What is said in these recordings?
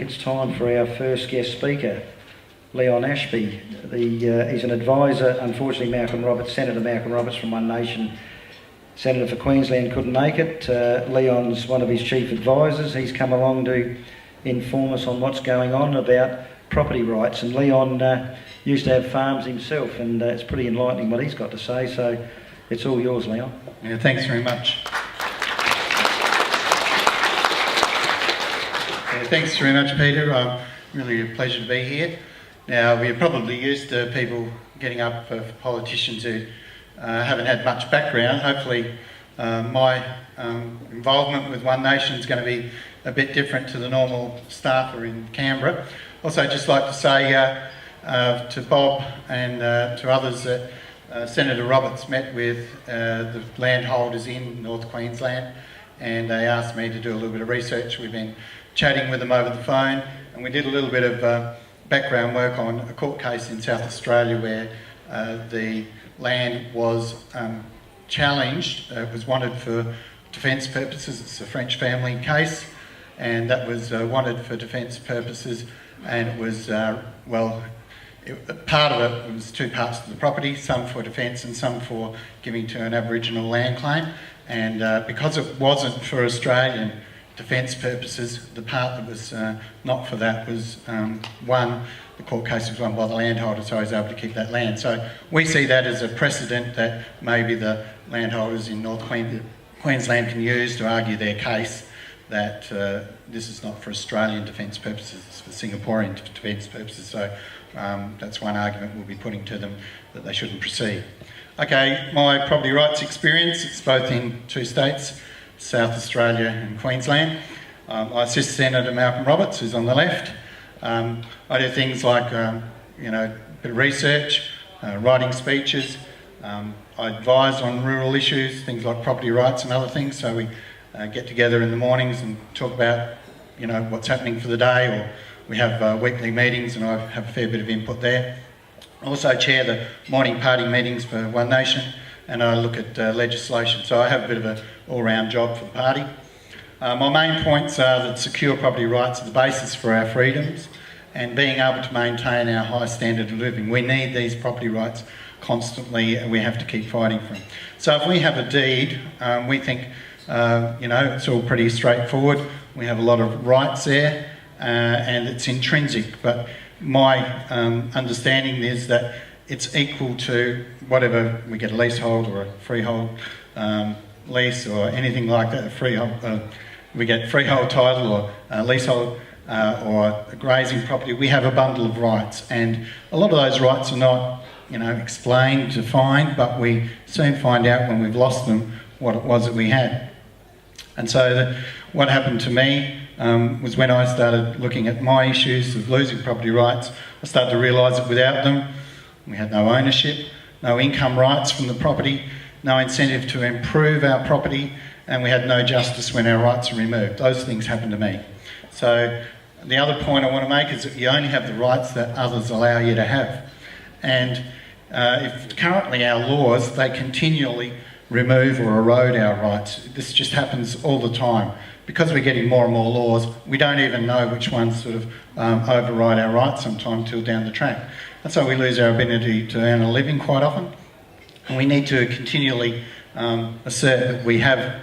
it's time for our first guest speaker, Leon Ashby. He's an advisor. Unfortunately, Senator Malcolm Roberts from One Nation, Senator for Queensland, couldn't make it. Leon's one of his chief advisors. He's come along to inform us on what's going on about property rights. And Leon used to have farms himself, and it's pretty enlightening what he's got to say. So it's all yours, Leon. Yeah, thanks very much. Thanks very much, Peter. Really a pleasure to be here. Now, we're probably used to people getting up for politicians who haven't had much background. Hopefully, my involvement with One Nation is going to be a bit different to the normal staffer in Canberra. Also, I'd just like to say to Bob and to others that Senator Roberts met with the landholders in North Queensland, and they asked me to do a little bit of research. We've been chatting with them over the phone, and we did a little bit of background work on a court case in South Australia where the land was challenged. It was wanted for defence purposes. It's a French family case, and that was wanted for defence purposes, and it was, part of it was two parts to the property, some for defence and some for giving to an Aboriginal land claim. And because it wasn't for Australian defence purposes, the part that was not for that was the court case was won by the landholder, so I was able to keep that land. So we see that as a precedent that maybe the landholders in North Queensland can use to argue their case that this is not for Australian defence purposes, it's for Singaporean defence purposes. So that's one argument we'll be putting to them, that they shouldn't proceed. Okay, my property rights experience, it's both in two states, South Australia and Queensland. I assist Senator Malcolm Roberts, who's on the left. I do things like, a bit of research, writing speeches. I advise on rural issues, things like property rights and other things. So we get together in the mornings and talk about, what's happening for the day, or we have weekly meetings and I have a fair bit of input there. I also chair the morning party meetings for One Nation, and I look at legislation. So I have a bit of an all-round job for the party. My main points are that secure property rights are the basis for our freedoms and being able to maintain our high standard of living. We need these property rights constantly, and we have to keep fighting for them. So if we have a deed, we think, it's all pretty straightforward. We have a lot of rights there, and it's intrinsic. But my understanding is that it's equal to whatever we get, a leasehold or a freehold lease or anything like that, a freehold, we get freehold title or leasehold or a grazing property. We have a bundle of rights, and a lot of those rights are not, explained, defined, but we soon find out when we've lost them what it was that we had. And so what happened to me was when I started looking at my issues of losing property rights, I started to realise that without them, we had no ownership, no income rights from the property, no incentive to improve our property, and we had no justice when our rights are removed. Those things happened to me. So the other point I want to make is that you only have the rights that others allow you to have. And if currently our laws, they continually remove or erode our rights. This just happens all the time. Because we're getting more and more laws, we don't even know which ones sort of override our rights sometimes till down the track. That's why we lose our ability to earn a living quite often. And we need to continually assert that we have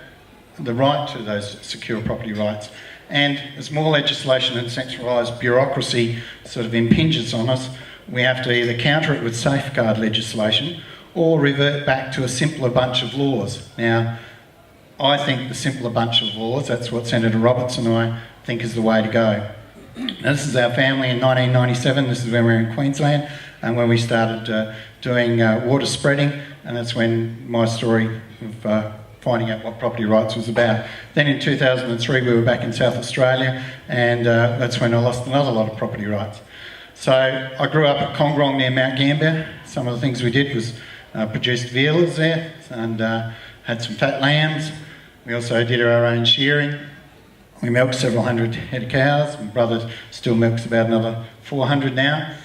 the right to those secure property rights. And as more legislation and centralised bureaucracy sort of impinges on us, we have to either counter it with safeguard legislation or revert back to a simpler bunch of laws. Now, I think the simpler bunch of laws, that's what Senator Roberts and I think is the way to go. Now, this is our family in 1997, this is when we were in Queensland, and when we started doing water spreading, and that's when my story of finding out what property rights was about. Then in 2003 we were back in South Australia, and that's when I lost another lot of property rights. So I grew up at Congrong near Mount Gambier. Some of the things we did was produced vealers there and had some fat lambs. We also did our own shearing. We milked several hundred head of cows. My brother still milks about another 400 now.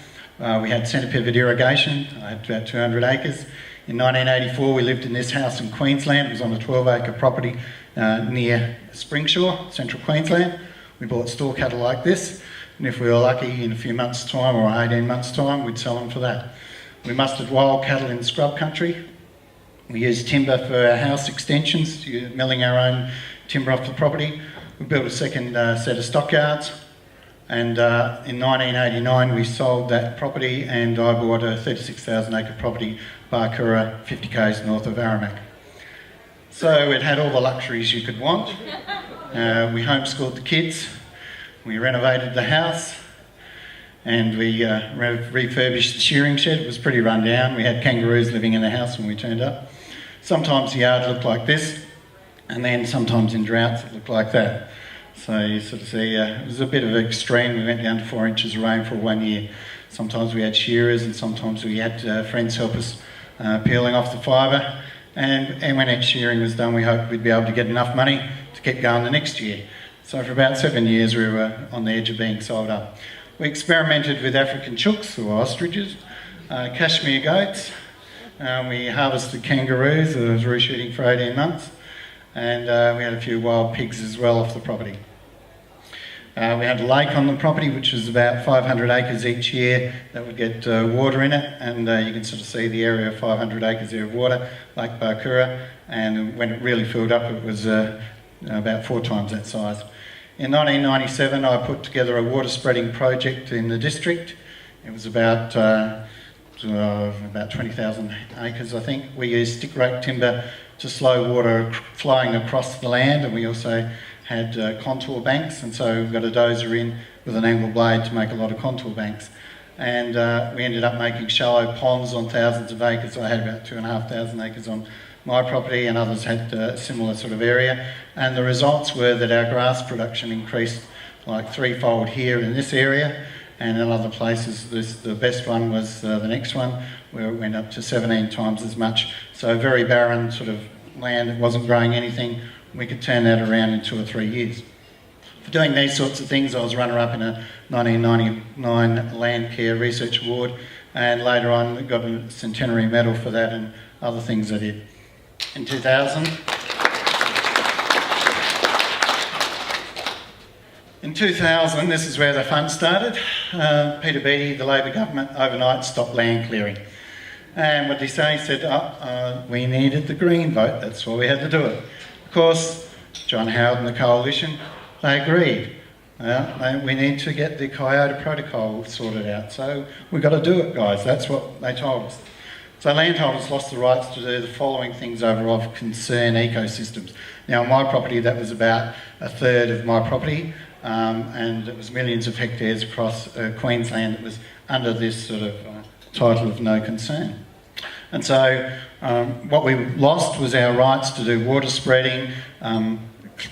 We had centre pivot irrigation. I had about 200 acres. In 1984 we lived in this house in Queensland. It was on a 12-acre property near Springsure, central Queensland. We bought store cattle like this. and if we were lucky, in a few months' time or 18 months' time, we'd sell them for that. We mustered wild cattle in scrub country. We used timber for our house extensions, milling our own timber off the property. We built a second set of stockyards, and in 1989 we sold that property, and I bought a 36,000 acre property, Barkura, 50 k's north of Aramac. So it had all the luxuries you could want. We homeschooled the kids, we renovated the house, and we refurbished the shearing shed. It was pretty run down. We had kangaroos living in the house when we turned up. Sometimes the yard looked like this, and then sometimes in droughts it looked like that. So you sort of see, it was a bit of an extreme. We went down to 4 inches of rainfall one year. Sometimes we had shearers, and sometimes we had friends help us peeling off the fibre. And when each shearing was done, we hoped we'd be able to get enough money to keep going the next year. So for about 7 years we were on the edge of being sold up. We experimented with African chooks, or ostriches, cashmere goats. We harvested kangaroos. I was reshooting for 18 months. And we had a few wild pigs as well off the property. We had a lake on the property, which was about 500 acres each year that would get water in it, and you can sort of see the area of 500 acres there of water, Lake Barkura, and when it really filled up it was about 4 times that size. In 1997 I put together a water spreading project in the district. It was about 20,000 acres, I think. We used stick rake timber to slow water flowing across the land, and we also had contour banks, and so we've got a dozer in with an angle blade to make a lot of contour banks. And we ended up making shallow ponds on thousands of acres. I had about 2,500 acres on my property, and others had a similar sort of area. And the results were that our grass production increased like 3-fold here in this area, and in other places the best one was the next one, where it went up to 17 times as much. So very barren sort of land, it wasn't growing anything. We could turn that around in 2 or 3 years. For doing these sorts of things, I was runner-up in a 1999 Land Care Research Award, and later on got a centenary medal for that and other things I did. In 2000, this is where the fun started. Peter Beattie, the Labor government, overnight stopped land clearing. And what did he say? He said, we needed the Green vote, that's why we had to do it. Of course, John Howard and the Coalition, they agreed. We need to get the Kyoto Protocol sorted out, so we've got to do it, guys. That's what they told us. So landholders lost the rights to do the following things over of concern ecosystems. Now, on my property, that was about a third of my property, and it was millions of hectares across Queensland that was under this sort of title of no concern. And so what we lost was our rights to do water spreading,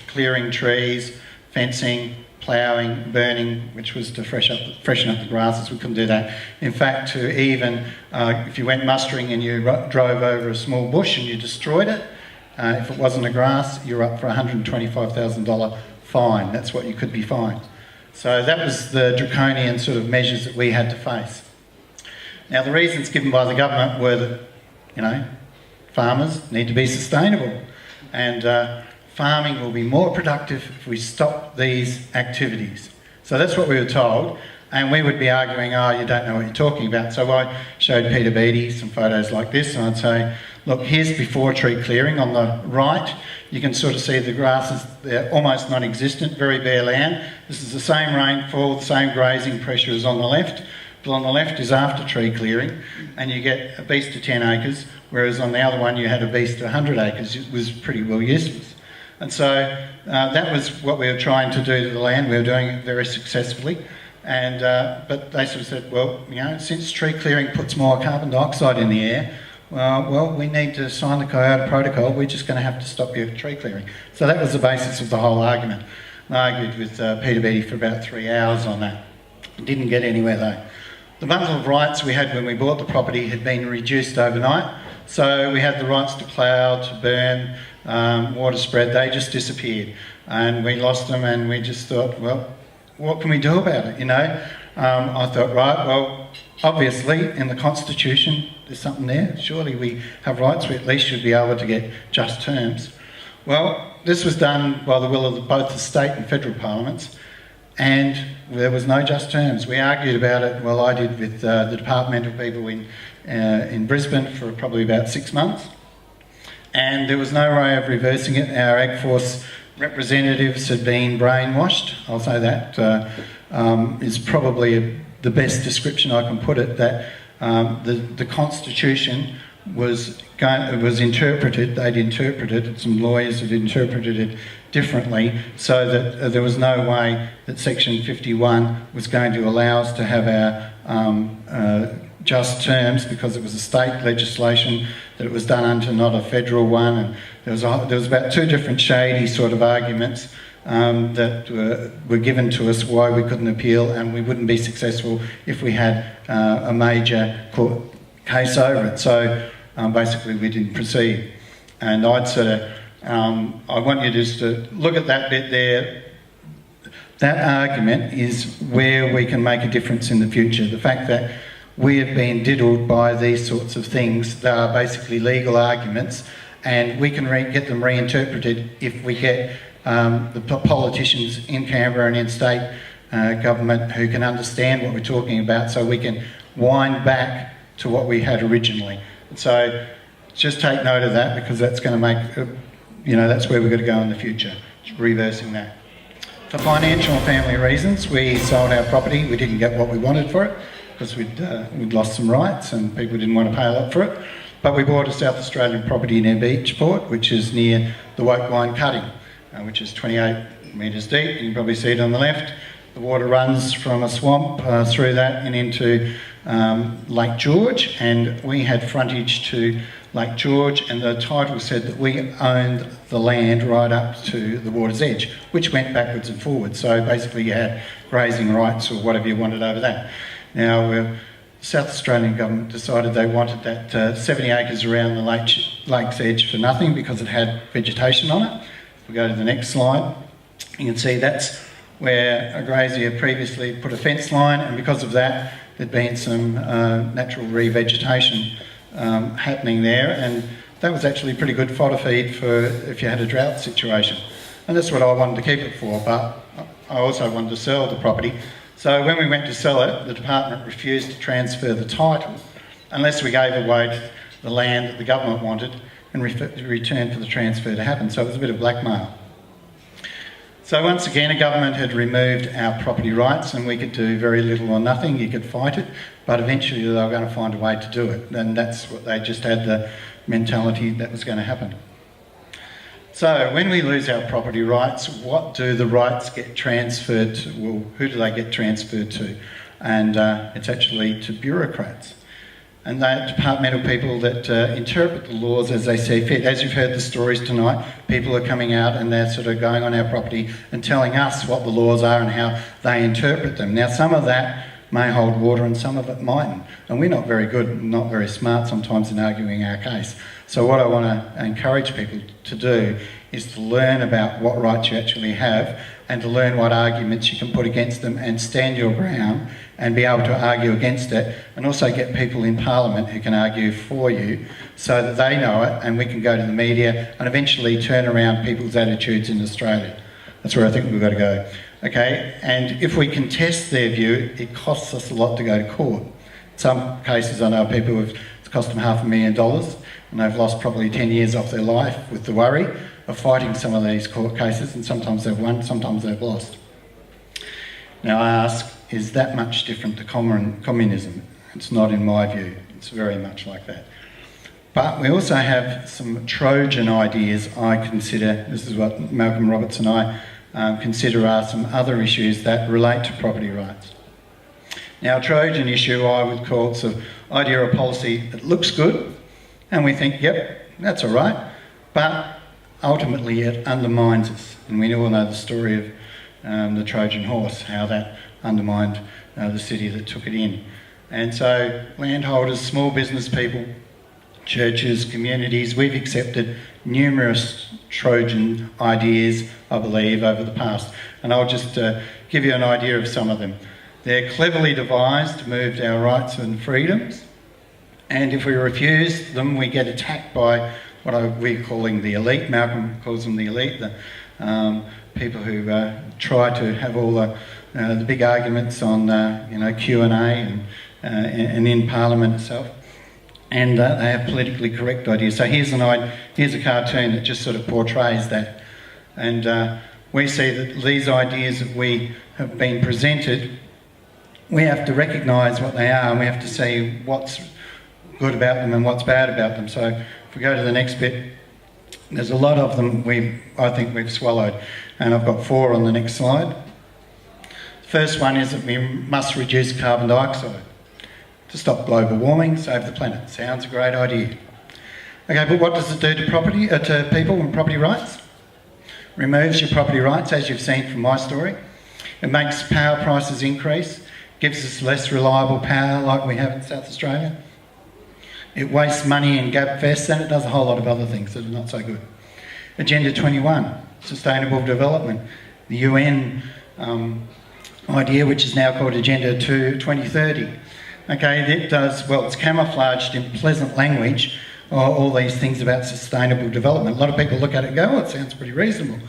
clearing trees, fencing, ploughing, burning, which was to freshen up the grasses. We couldn't do that. In fact, to even, if you went mustering and you drove over a small bush and you destroyed it, if it wasn't a grass, you're up for a $125,000 fine. That's what you could be fined. So that was the draconian sort of measures that we had to face. Now, the reasons given by the government were that, farmers need to be sustainable, and farming will be more productive if we stop these activities. So that's what we were told, and we would be arguing, oh, you don't know what you're talking about. So I showed Peter Beattie some photos like this, and I'd say, look, here's before tree clearing on the right. You can sort of see the grasses, they're almost non-existent, very bare land. This is the same rainfall, the same grazing pressure as on the left. But on the left is after tree clearing, and you get a beast to 10 acres, whereas on the other one you had a beast to 100 acres. It was pretty well useless. And so that was what we were trying to do to the land. We were doing it very successfully. And but they sort of said, well, since tree clearing puts more carbon dioxide in the air, well, we need to sign the Kyoto Protocol. We're just going to have to stop your tree clearing. So that was the basis of the whole argument. I argued with Peter Beattie for about 3 hours on that. Didn't get anywhere though. The bundle of rights we had when we bought the property had been reduced overnight. So we had the rights to plough, to burn, water spread. They just disappeared. And we lost them, and we just thought, well, what can we do about it, I thought, right, well, obviously in the Constitution there's something there. Surely we have rights. We at least should be able to get just terms. Well, this was done by the will of both the state and federal parliaments. and there was no just terms. We argued about it, well, I did with the departmental people in Brisbane for probably about 6 months, and there was no way of reversing it. Our Ag Force representatives had been brainwashed. I'll say that is probably the best description I can put it, that the Constitution was interpreted, they'd interpreted it, some lawyers had interpreted it differently, so that there was no way that Section 51 was going to allow us to have our just terms, because it was a state legislation that it was done under, not a federal one, and there was about 2 different shady sort of arguments that were given to us why we couldn't appeal, and we wouldn't be successful if we had a major court case over it. So basically we didn't proceed. And I'd sort of, I want you just to look at that bit there. That argument is where we can make a difference in the future. The fact that we have been diddled by these sorts of things, they are basically legal arguments, and we can get them reinterpreted if we get the politicians in Canberra and in state government who can understand what we're talking about, so we can wind back to what we had originally. And so just take note of that, because that's going to make, that's where we're going to go in the future, reversing that. For financial and family reasons, we sold our property. We didn't get what we wanted for it, because we'd lost some rights and people didn't want to pay a lot for it. But we bought a South Australian property near Beachport, which is near the Woke Wine Cutting, which is 28 metres deep. You can probably see it on the left. The water runs from a swamp through that and into Lake George, and we had frontage to Lake George, and the title said that we owned the land right up to the water's edge, which went backwards and forwards. So basically you had grazing rights or whatever you wanted over that. Now, the South Australian government decided they wanted that 70 acres around the lake's edge for nothing, because it had vegetation on it. If we go to the next slide, you can see that's where a grazier previously put a fence line, and because of that there'd been some natural revegetation happening there, and that was actually pretty good fodder feed for if you had a drought situation. And that's what I wanted to keep it for, but I also wanted to sell the property. So when we went to sell it, the department refused to transfer the title unless we gave away the land that the government wanted in return for the transfer to happen. So it was a bit of blackmail. So once again, a government had removed our property rights, and we could do very little or nothing. You could fight it, but eventually they were going to find a way to do it. And that's what they just had, the mentality that was going to happen. So when we lose our property rights, what do the rights get transferred to? Well, who do they get transferred to? And it's actually to bureaucrats. And they're departmental people that interpret the laws as they see fit. As you've heard the stories tonight, people are coming out and they're sort of going on our property and telling us what the laws are and how they interpret them. Now, some of that may hold water and some of it mightn't. And we're not very good, not very smart sometimes in arguing our case. So what I want to encourage people to do is to learn about what rights you actually have, and to learn what arguments you can put against them, and stand your ground and be able to argue against it, and also get people in Parliament who can argue for you so that they know it, and we can go to the media and eventually turn around people's attitudes in Australia. That's where I think we've got to go. Okay, and if we contest their view, it costs us a lot to go to court. In some cases I know people it's cost them $500,000, and they've lost probably 10 years off their life with the worry of fighting some of these court cases, and sometimes they've won, sometimes they've lost. Now I ask, is that much different to communism? It's not in my view. It's very much like that. But we also have some Trojan ideas I consider, this is what Malcolm Roberts and I consider are some other issues that relate to property rights. Now, a Trojan issue I would call it's an idea or policy that looks good, and we think, yep, that's all right, but ultimately it undermines us. And we all know the story of the Trojan horse, how that undermined the city that took it in. And so landholders, small business people, churches, communities, we've accepted numerous Trojan ideas, I believe, over the past. And I'll just give you an idea of some of them. They're cleverly devised to move our rights and freedoms. And if we refuse them, we get attacked by what we're calling the elite. Malcolm calls them the elite, people who try to have all the big arguments on Q&A and in Parliament itself, and they have politically correct ideas. So here's a cartoon that just sort of portrays that, and we see that these ideas that we have been presented, we have to recognise what they are, and we have to see what's good about them and what's bad about them. So if we go to the next bit, there's a lot of them I think we've swallowed, and I've got 4 on the next slide. The first one is that we must reduce carbon dioxide to stop global warming, save the planet. Sounds a great idea. Okay, but what does it do to property, to people and property rights? Removes your property rights, as you've seen from my story. It makes power prices increase, gives us less reliable power like we have in South Australia. It wastes money in gabfests, and it does a whole lot of other things that are not so good. Agenda 21, Sustainable Development. The UN idea, which is now called Agenda 2030. Okay, it does, well, it's camouflaged in pleasant language, all these things about sustainable development. A lot of people look at it and go, oh, it sounds pretty reasonable,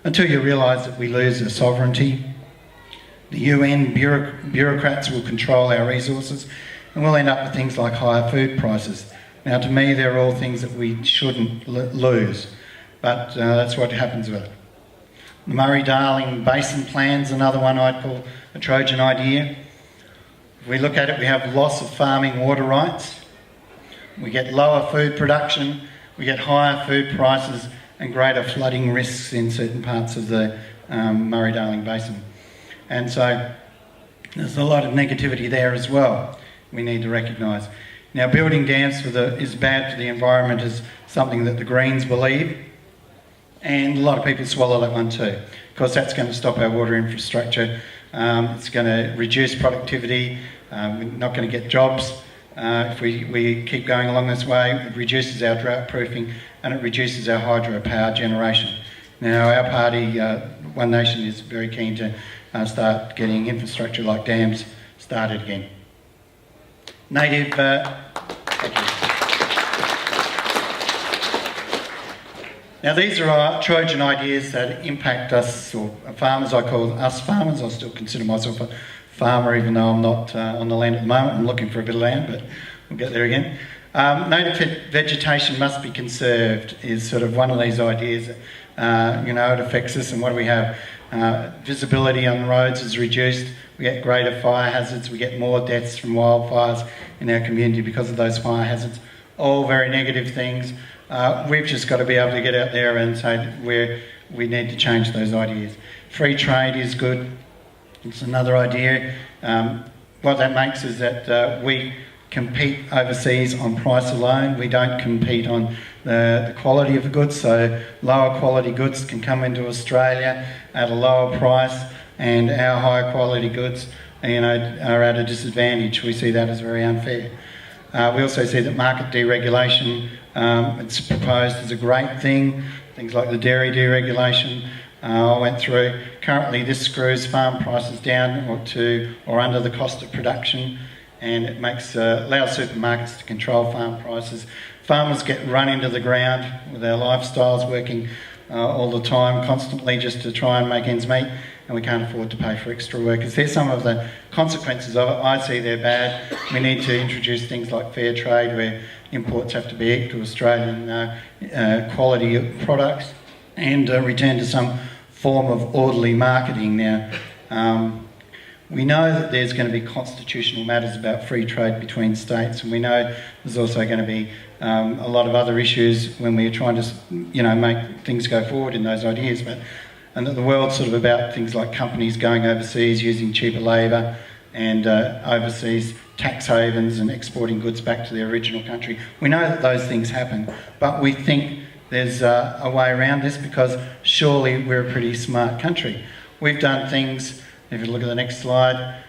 until you realise that we lose our sovereignty. The UN bureaucrats will control our resources, and we'll end up with things like higher food prices. Now, to me, they're all things that we shouldn't lose, but that's what happens with it. The Murray-Darling Basin Plan's another one I'd call a Trojan idea. If we look at it, we have loss of farming water rights, we get lower food production, we get higher food prices and greater flooding risks in certain parts of the Murray-Darling Basin. And so there's a lot of negativity there as well we need to recognise. Now, building dams is bad for the environment is something that the Greens believe, and a lot of people swallow that one too. Of course, that's going to stop our water infrastructure, it's going to reduce productivity, we're not going to get jobs. If we keep going along this way, it reduces our drought proofing and it reduces our hydropower generation. Now, our party, One Nation, is very keen to start getting infrastructure like dams started again. Thank you. Now, these are our Trojan ideas that impact us, or farmers. I call us farmers. I still consider myself a farmer, even though I'm not on the land at the moment. I'm looking for a bit of land, but we'll get there again. Native vegetation must be conserved is sort of one of these ideas. It affects us, and what do we have? Visibility on roads is reduced, we get greater fire hazards, we get more deaths from wildfires in our community because of those fire hazards. All very negative things. We've just got to be able to get out there and say we need to change those ideas. Free trade is good. It's another idea. What that makes is that we compete overseas on price alone. We don't compete on the quality of the goods, so lower quality goods can come into Australia at a lower price, and our high quality goods are at a disadvantage. We see that as very unfair. We also see that market deregulation, it's proposed as a great thing, things like the dairy deregulation I went through. Currently this screws farm prices down or under the cost of production, and it allows supermarkets to control farm prices. Farmers get run into the ground with their lifestyles, working all the time, constantly, just to try and make ends meet, and we can't afford to pay for extra workers. There's some of the consequences of it. I see they're bad. We need to introduce things like fair trade, where imports have to be equal to Australian quality of products, and return to some form of orderly marketing now. We know that there's going to be constitutional matters about free trade between states, and we know there's also going to be a lot of other issues when we're trying to, make things go forward in those ideas. And that the world's sort of about things like companies going overseas, using cheaper labour, and overseas tax havens, and exporting goods back to their original country. We know that those things happen, but we think there's a way around this, because surely we're a pretty smart country. We've done things. If you look at the next slide,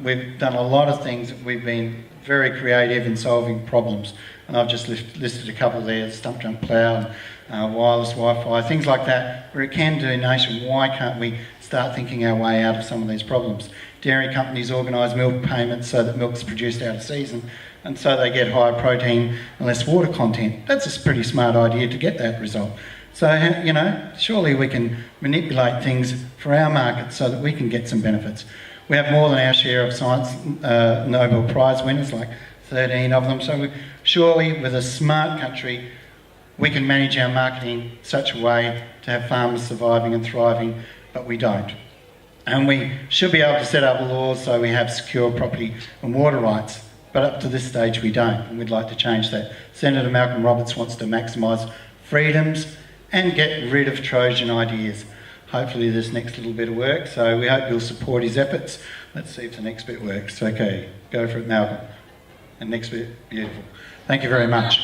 we've done a lot of things. We've been very creative in solving problems, and I've just listed a couple there: stump jump plough, and wireless Wi-Fi, things like that. We're a can-do nation. Why can't we start thinking our way out of some of these problems? Dairy companies organise milk payments so that milk's produced out of season, and so they get higher protein and less water content. That's a pretty smart idea to get that result. So, you know, surely we can manipulate things for our market so that we can get some benefits. We have more than our share of science Nobel Prize winners, like 13 of them. So surely with a smart country, we can manage our marketing in such a way to have farmers surviving and thriving, but we don't. And we should be able to set up laws so we have secure property and water rights, but up to this stage we don't, and we'd like to change that. Senator Malcolm Roberts wants to maximise freedoms and get rid of Trojan ideas. Hopefully this next little bit of work, so we hope you'll support his efforts. Let's see if the next bit works. Okay, go for it, Malcolm. And next bit, beautiful. Thank you very much.